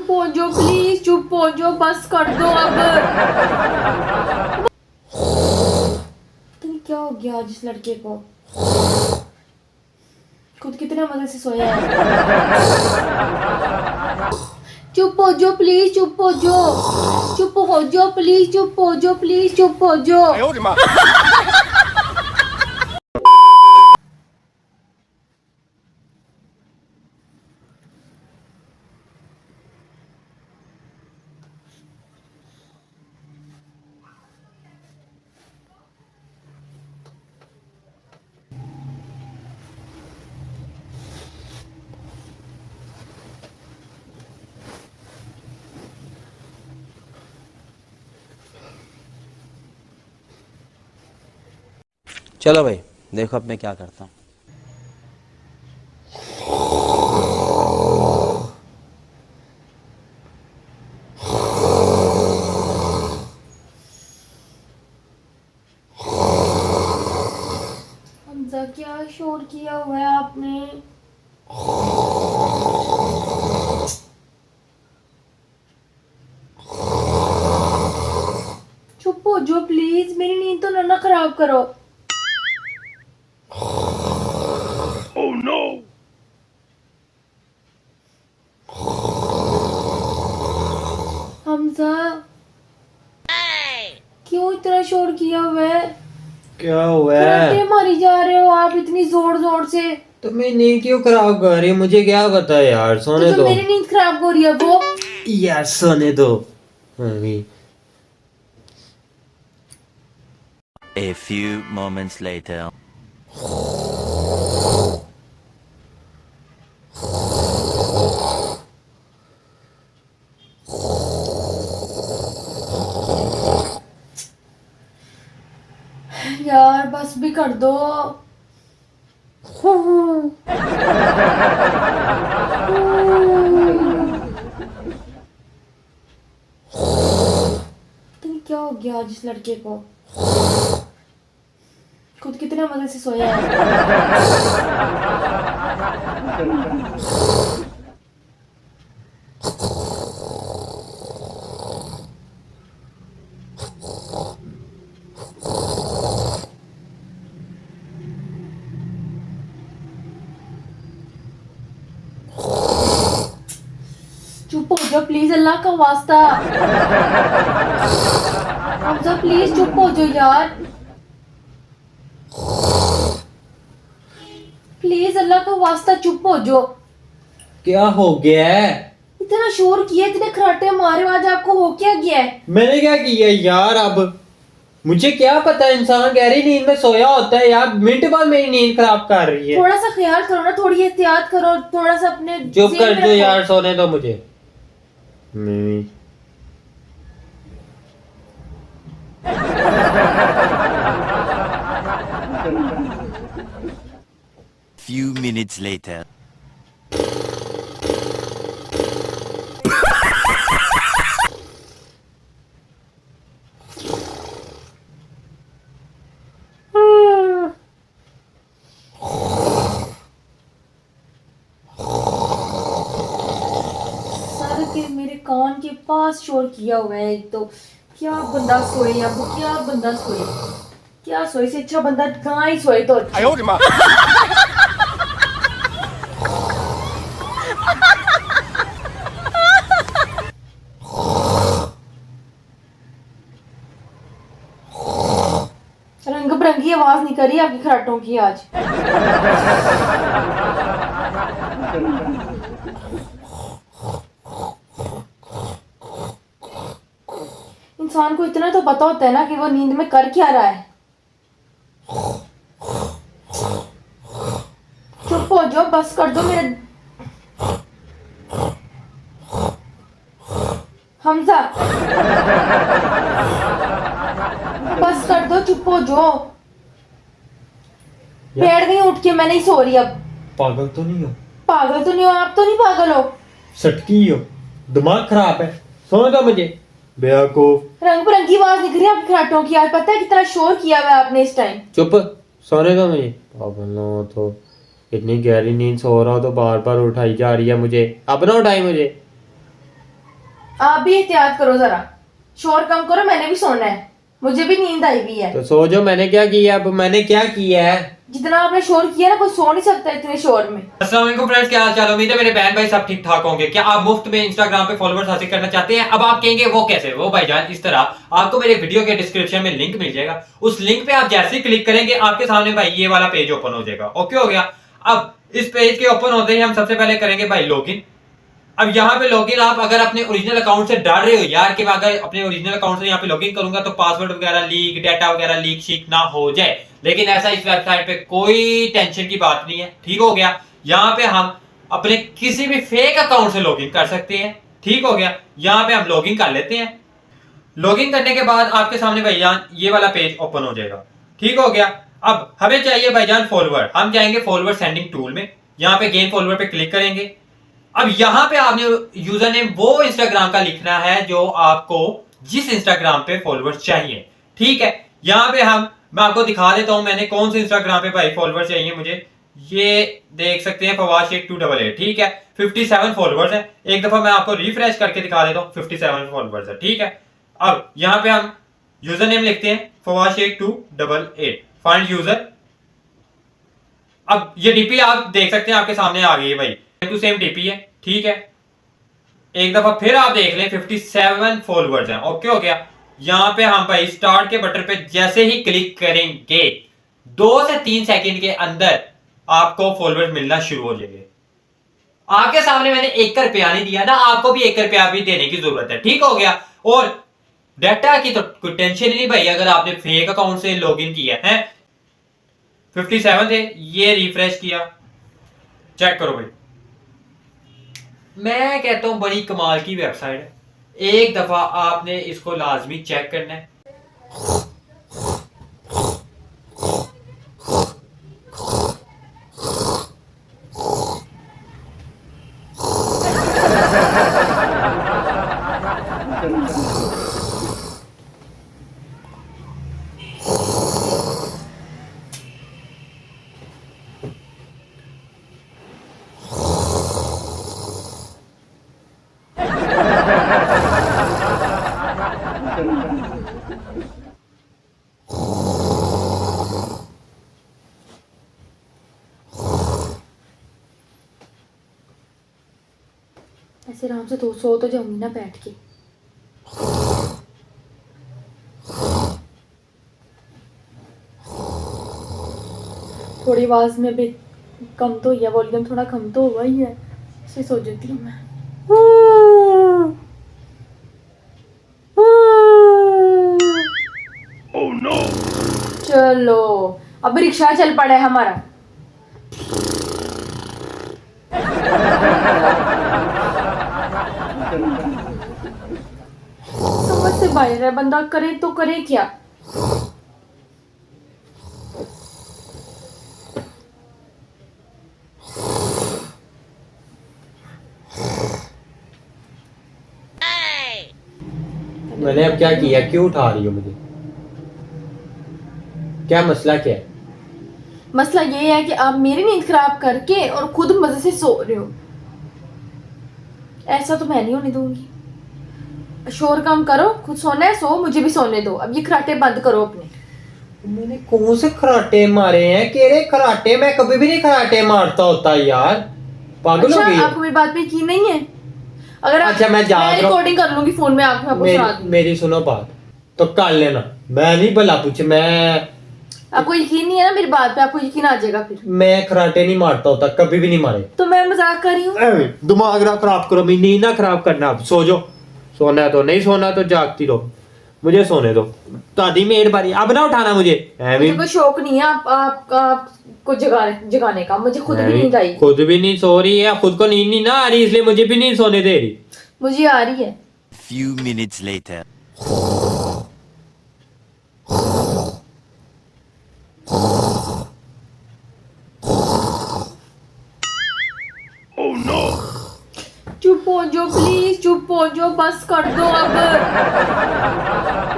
चुप हो जाओ प्लीज, चुप हो जाओ, बस कर दो अब। क्या हो गया आज इस लड़के को, खुद कितने मजे से सोया है। चुप हो जाओ प्लीज, चुप हो जाओ, चुप हो जाओ प्लीज, चुप हो जाओ प्लीज, चुप हो जाओ। चलो भाई देखो अब मैं क्या करता हूँ। हमजा क्या शोर किया हुआ है आपने। चुप हो जाओ प्लीज, मेरी नींद तो ना खराब करो। Oh no! हमजा क्यों इतना शोर किया हुआ है। क्या हुआ कराटे है? मारी जा रहे हो आप इतनी जोर जोर से। तो मैं नींद क्यों खराब कर रही है? मुझे क्या पता यार, सोने तो दो मेरी नींद खराब हो रही है वो। यार, सोने दो अभी। A few moments later. यार बस भी कर दो। क्या हो गया आज इस लड़के को, खुद कितने मजे से सोया है। चुप हो जाओ प्लीज, अल्लाह का वास्ता। हमजा प्लीज चुप हो जाओ यार, प्लीज अल्लाह का वास्ता चुप हो जाओ। क्या हो गया है? इतना शोर किया, इतने खराटे मारे, आज आपको हो क्या गया है। मैंने क्या किया यार? अब मुझे क्या पता, इंसान गहरी नींद में सोया होता है यार, मिनट बाद मेरी नींद खराब कर रही है। थोड़ा सा ख्याल करो ना, थोड़ी एहतियात करो, थोड़ा सा अपने चुप ज़हन कर में दो रखो। यार, सोने दो मुझे। Mummy Few minutes later. Sir के मेरे कान के पास शोर किया हुआ है। एक तो क्या बंदा सोए, अब क्या बंदा सोए, क्या सोए से अच्छा बंदा कहाँ ही सोए तो अच्छा। 哎呦我的妈！ रंग बिरंगी आवाज नहीं करी आपकी खराटों की आज। इंसान को इतना तो पता होता है ना कि वो नींद में कर क्या रहा है। चुप हो जाओ, बस कर दो मेरे। हमजा बस कर दो, चुप हो जाओ। बैठ गई उठ के, मैं नहीं सो रही अब। पागल तो नहीं हो? पागल तो नहीं हो आप, तो नहीं पागल हो। सटकी हो, दिमाग खराब है, सोने दो मुझे बेवकूफ। रंग बिरंगी आवाज निकल रही है आपके खराटों की आज, पता है कितना शोर किया हुआ है आपने इस टाइम। चुप, सोने दो मुझे। पागल ना हो तो, इतनी गहरी नींद सो रहा हो तो बार बार उठाई जा रही है मुझे। अब ना उठाई मुझे। आप भी एहतियात करो जरा, शोर कम करो, मैंने भी सोना है, मुझे भी नींद आई हुई है। तो सो जो, मैंने क्या किया? अब मैंने क्या किया है? जितना आपने शोर किया ना, कोई सो नहीं सकता इतने शोर में। अस्सलाम वालेकुम फ्रेंड्स, क्या हाल चाल? उम्मीद है मेरे बहन भाई सब ठीक ठाक होंगे। क्या आप मुफ्त में इंस्टाग्राम पे फॉलोअर्स हासिल करना चाहते हैं? अब आप कहेंगे वो कैसे? वो भाईजान इस तरह, आपको मेरे वीडियो के डिस्क्रिप्शन में लिंक मिल जाएगा, उस लिंक पे आप जैसे ही क्लिक करेंगे आपके सामने भाई ये वाला पेज ओपन हो जाएगा। ओके हो गया? अब इस पेज के ओपन होते ही हम सबसे पहले करेंगे भाई लॉगिन। अब यहाँ पे लॉगिन, आप अगर अपने ओरिजिनल अकाउंट से डर रहे हो यार कि मैं अगर अपने ओरिजिनल अकाउंट से यहाँ पे लॉगिन करूंगा तो पासवर्ड वगैरह लीक, डाटा वगैरह लीक शीक ना हो जाए, लेकिन ऐसा इस वेबसाइट पे कोई टेंशन की बात नहीं है। ठीक हो गया? यहाँ पे हम अपने किसी भी फेक अकाउंट से लॉगिन कर सकते हैं। ठीक हो गया? यहाँ पे हम लॉगिन कर लेते हैं। लॉगिन करने के बाद आपके सामने भाईजान ये वाला पेज ओपन हो जाएगा। ठीक हो गया? अब हमें चाहिए भाईजान फॉलोअर। हम जाएंगे फॉलोअर सेंडिंग टूल में, यहाँ पे गेन फॉलोअर पे क्लिक करेंगे। अब यहां पे आपने यूजर नेम वो इंस्टाग्राम का लिखना है जो आपको जिस इंस्टाग्राम पे फॉलोअर्स चाहिए। ठीक है? यहां पे मैं आपको दिखा देता हूं मैंने कौन से इंस्टाग्राम पे भाई फॉलोअर्स चाहिए मुझे। ये देख सकते हैं, फवाद शेख 288। ठीक है? 57 फॉलोअर्स है। एक दफा मैं आपको रिफ्रेश करके दिखा देता हूं, 57 फॉलोअर्स है। ठीक है? अब यहां पे हम यूजर नेम लिखते हैं फवाद शेख 288, फाइंड यूजर। अब ये डीपी आप देख सकते हैं आपके सामने आ गई है भाई, टू सेम डीपी है। ठीक है? एक दफा फिर आप देख लें, 57 फॉलोअर्स हैं। ओके हो गया? यहां पे हम भाई स्टार्ट के बटन पे जैसे ही क्लिक करेंगे 2 से 3 सेकंड के अंदर आपको फॉलोअर्स मिलना शुरू हो जाएंगे। आपके सामने मैंने 1 रुपया नहीं दिया ना, आपको भी 1 रुपया भी देने की जरूरत है। ठीक हो गया? और डाटा की तो कोई टेंशन ही नहीं भाई, अगर आपने फेक अकाउंट से लॉगिन किया है। 57 थे, ये रिफ्रेश किया, चेक करो भाई। मैं कहता हूं बड़ी कमाल की वेबसाइट है, एक दफा आपने इसको लाजमी चेक करना है। ऐसे आराम से 200 तो जाऊंगी ना बैठ के। थोड़ी आवाज में भी कम तो हुई है, वॉल्यूम थोड़ा कम तो हुआ ही है, इसे सो जाती हूँ मैं। Oh no! चलो अब रिक्शा चल पड़ा है हमारा। समझ से बाहर है, बंदा करे तो करे क्या। मैंने अब क्या किया? क्यों उठा रही हो मुझे? क्या मसला क्या है? मसला ये है कि आप मेरी नींद खराब करके और खुद मजे से सो रहे हो। ऐसा तो मैं नहीं होने दूंगी। शोर कम करो, खुद सोना है सो, मुझे भी सोने दो। अब ये खराटे बंद करो अपने। मैंने कौन से खराटे मारे हैं? केरे खराटे? मैं कभी भी नहीं खराटे मारता होता यार, पागल हो अच्छा, गई? आपको मेरी बात पे यकीन नहीं है? अगर अच्छा, मैं रिकॉर्डिंग कर लूंगी फोन में, आपको सुना दूंगी। मेरी सुनो बात, तो कर लेना, मैं नहीं भला पूछ। मैं आपको यकीन नहीं है ना मेरी बात पे? आपको यकीन आ जाएगा फिर। मैं खराटे नहीं मारता होता, कभी भी नहीं मारे। तो मैं मजाक कर रही हूँ। दिमाग ना खराब करो, मेरी नींद ना खराब करना। अब सो जाओ, सोना है तो, नहीं सोना तो जागती रहो, मुझे सोने दो। तादी मेहरबानी, अब ना उठाना मुझे। मुझे कोई शौक नहीं है आपको जगाने का। मुझे खुद भी नींद आई। खुद भी नहीं सो रही है, खुद को नींद नहीं ना आ रही, इसलिए मुझे भी नहीं सोने दे रही। मुझे आ रही है। Few minutes later. Oh no! चुप हो जाओ प्लीज, चुप हो जाओ, बस कर दो अब।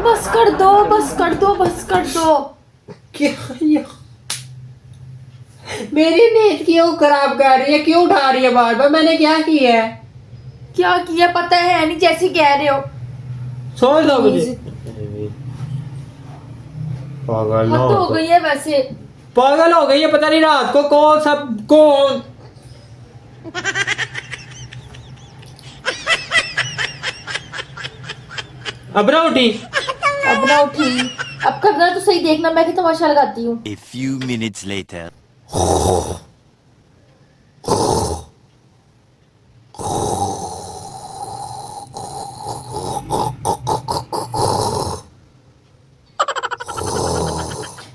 बस कर दो, बस कर दो, बस कर दो। क्या मेरी नींद क्यों खराब कर रही है? क्यों उठा रही है बार बार? मैंने क्या किया है? क्या किया पता है नहीं जैसे कह रहे हो। सोच लो मुझे। पागल ना हद हो गई है वैसे। पागल हो गई है, पता नहीं रात को कौन सब कौन। अब ना उठी। अब ना उठी। अब करना तो सही, देखना मैं कि तमाशा लगाती हूँ। A few minutes later.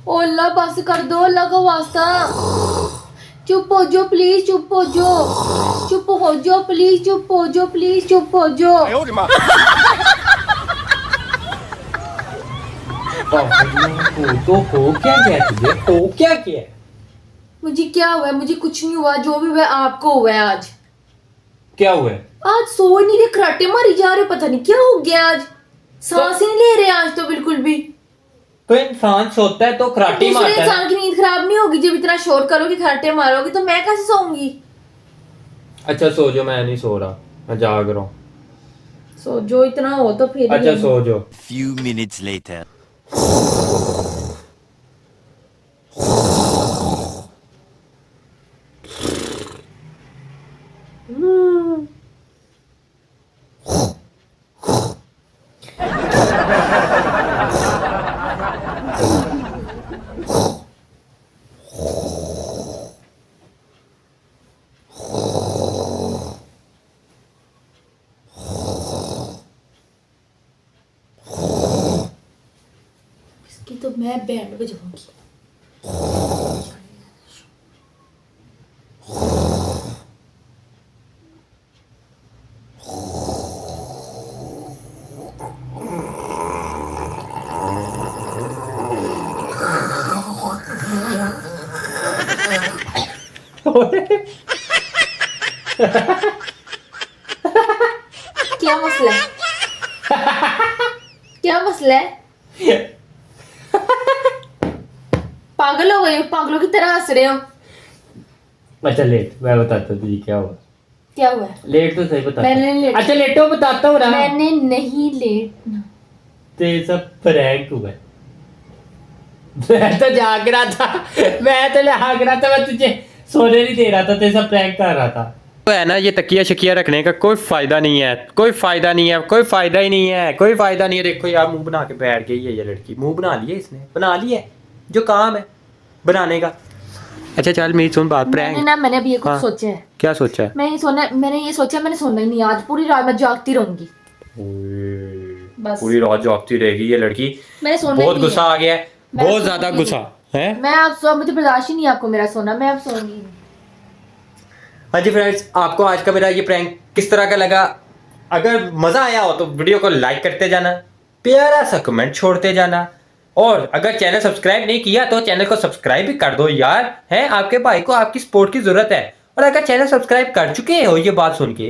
ओ अल्लाह बस कर दो, अल्लाह का वास्ता। चुप हो जाओ प्लीज, चुप हो जाओ, चुप हो जाओ प्लीज, चुप हो जाओ प्लीज, चुप हो जाओ। तो हो क्या गया तुझे, हो क्या किया? मुझे क्या हुआ है? मुझे कुछ नहीं हुआ, जो भी हुआ है आपको हुआ है आज। क्या हुआ है? आज सो ही नहीं रहे, खराटे मारी जा रहे, पता नहीं क्या हो गया आज। सांस ही नहीं ले रहे आज तो बिल्कुल भी। तो इंसान सोता है तो खराटे दूसरे मारता है। इंसान की नींद खराब नहीं होगी जब इतना शोर करोगे, खराटे मारोगे तो मैं कैसे सोऊंगी? अच्छा सो जो, मैं नहीं सो रहा, मैं जाग रहा हूँ। सो जो इतना हो तो फिर अच्छा सो जो। Few minutes later. इसकी तो मैं बैंड बजाऊंगी। क्या मसला है? क्या मसला है? पागल हो गए हो, पागलों की तरह हंस रहे हो। अच्छा लेट, मैं बताता हूँ तुझे क्या हुआ। क्या हुआ है? लेट तो सही बता। मैंने लेट- अच्छा लेटो, बताता हूँ ना। मैंने नहीं लेटना। तेरे सब प्रैंक हुआ है। मैं तो जाग रहा था, मैं तो जाग रहा था, मैं तुझे सोने नहीं दे रहा था, तेरे सब प्रैंक कर रहा था। तो है ना, ये तकिया शकिया रखने का कोई फायदा नहीं है, कोई फायदा नहीं है, कोई फायदा ही नहीं है, कोई फायदा नहीं है। देखो यार मुंह बना के बैठ गई है ये लड़की, मुंह बना लिया इसने, बना लिया है जो काम है बनाने का। अच्छा चल मेरी सुन बात, प्रैंक मैंने अभी ये कुछ हाँ। सोचा है। क्या सोचा है? मैंने ये सोचा मैंने सोना ही नहीं, आज पूरी रात मैं जागती रहूंगी। बस। पूरी रात जागती रहेगी ये लड़की। मैंने सोना बहुत ही नहीं गुस्सा है। आ गया है, मैं बहुत सोती ज्यादा नहीं। गुस्सा है। मैं आप सो, मुझे बर्दाश्त ही नहीं है आपको मेरा सोना, मैं अब सोऊंगी नहीं। हाँ जी फ्रेंड्स, आपको आज का मेरा ये प्रैंक किस तरह का लगा? अगर मजा आया हो तो वीडियो को लाइक करते जाना, प्यारा सा कमेंट छोड़ते जाना, और अगर चैनल सब्सक्राइब नहीं किया तो चैनल को सब्सक्राइब भी कर दो यार, है आपके भाई को आपकी सपोर्ट की जरूरत है। और अगर चैनल सब्सक्राइब कर चुके हो ये बात सुन के,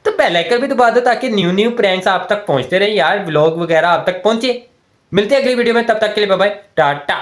तो बेल आइकन भी दबा दो ताकि न्यू प्रैंक्स आप तक पहुंचते रहे यार, व्लॉग वगैरह आप तक पहुंचे। मिलते हैं अगली वीडियो में, तब तक के लिए बाय बाय, टाटा।